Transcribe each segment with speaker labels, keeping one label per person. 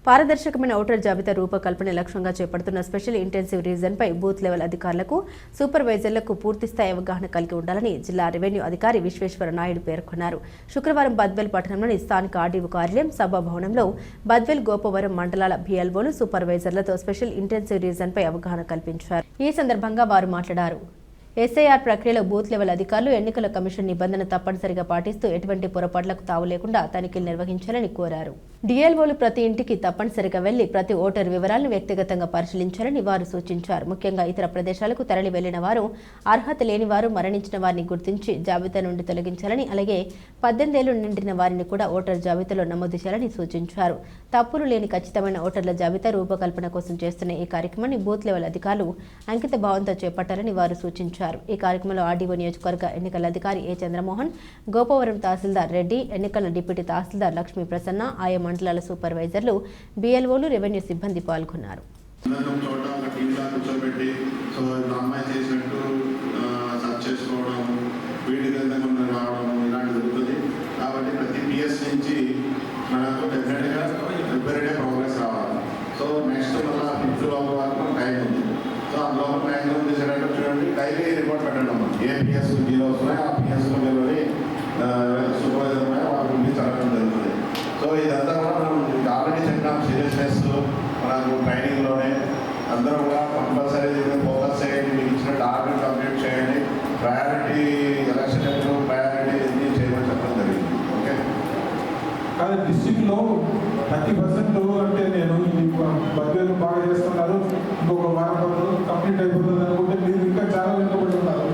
Speaker 1: పారదర్శకమైన voter జాబితా రూపకల్పన లక్ష్యంగా చేపడుతున్న స్పెషల్ ఇంటెన్సివ్ రీజన్ పై బూత్ లెవెల్ అధికారులకు సూపర్వైజర్లకు పూర్తిస్థాయి అవగాహన కలిగి ఉండాలని జిల్లా రెవెన్యూ అధికారి విశ్వేశ్వర నాయుడు పేర్కొన్నారు. శుక్రవారం బద్వేల్ పట్టణంలోని స్థానిక ఆర్డీఓ కార్యాలయం సభాభవనంలో బద్వేల్ గోపవరం మండలాల బిఎల్ఓలు సూపర్వైజర్లతో స్పెషల్ ఇంటెన్సివ్ రీజన్ పై అవగాహన కల్పించారు. ఈ సందర్భంగా వారు మాట్లాడారు. ఎస్ఐఆర్ ప్రక్రియలో బూత్ లెవెల్ అధికారులు ఎన్నికల కమిషన్ నిబంధన తప్పనిసరిగా పాటిస్తూ ఎటువంటి పొరపాట్లకు తావు లేకుండా తనిఖీలు నిర్వహించాలని కోరారు. డిఎల్ఓలు ప్రతి ఇంటికి తప్పనిసరిగా వెళ్లి ప్రతి ఓటర్ వివరాలను వ్యక్తిగతంగా పరిశీలించాలని వారు సూచించారు. ముఖ్యంగా ఇతర ప్రదేశాలకు తరలి వెళ్లిన వారు, అర్హత లేని వారు, మరణించిన వారిని గుర్తించి జాబితా నుండి తొలగించాలని, అలాగే 18 ఏళ్లు నిండిన వారిని కూడా ఓటర్ జాబితాలో నమోదు చేయాలని సూచించారు. తప్పులు లేని ఖచ్చితమైన ఓటర్ల జాబితా రూపకల్పన కోసం చేస్తున్న ఈ కార్యక్రమాన్ని బూత్ లెవెల్ అధికారులు అంకిత భావంతో చేపట్టాలని వారు సూచించారు. ఈ కార్యక్రమంలో ఆర్డీఓ నియోజకవర్గ ఎన్నికల అధికారి ఏ చంద్రమోహన్, గోపవరం తహసీల్దార్ రెడ్డి, ఎన్నికల డిప్యూటీ తహసీల్దార్ లక్ష్మీ ప్రసన్న, ఆయా మండలాల సూపర్వైజర్లు, బిఎల్ఓలు, రెవెన్యూ సిబ్బంది పాల్గొన్నారు.
Speaker 2: డైలీ రిపోర్ట్ పెట్టండి అమ్మా. ఏ పిఎస్ జీరో వస్తున్నాయి ఆ పిఎస్లో వెళ్ళి సూపర్వైజర్ ఉన్నాయి వాళ్ళ గురించి చదవడం జరుగుతుంది. సో ఇదంతా కూడా మనం ఆల్రెడీ చెప్పినాం. సీరియస్నెస్ మనకు ట్రైనింగ్లోనే అందరూ కూడా కంపల్సరీ ఫోకస్ చేయండి. మీకు ఇచ్చిన టార్గెట్ కంప్లీట్ చేయండి. ప్రయారిటీ ఎలక్షన్ ప్రయారిటీ ఎన్ని చేయమని చెప్పడం జరిగింది. ఓకే,
Speaker 3: కానీ డిస్ట్రిక్ట్లో 30% అంటే నేను బడ్జెట్ బాగా చేస్తున్నారు, ఇంకొక వారం రోజులు కంప్లీట్ అయిపోతుంది అనుకుంటే మీరు ఇంకా చాలా వెనుకబడి ఉన్నారు.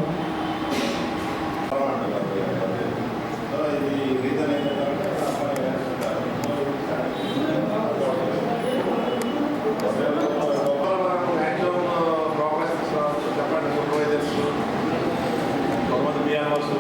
Speaker 2: చెప్పండి. సూపర్వైజర్స్, కొంతమంది బిఆర్ఓస్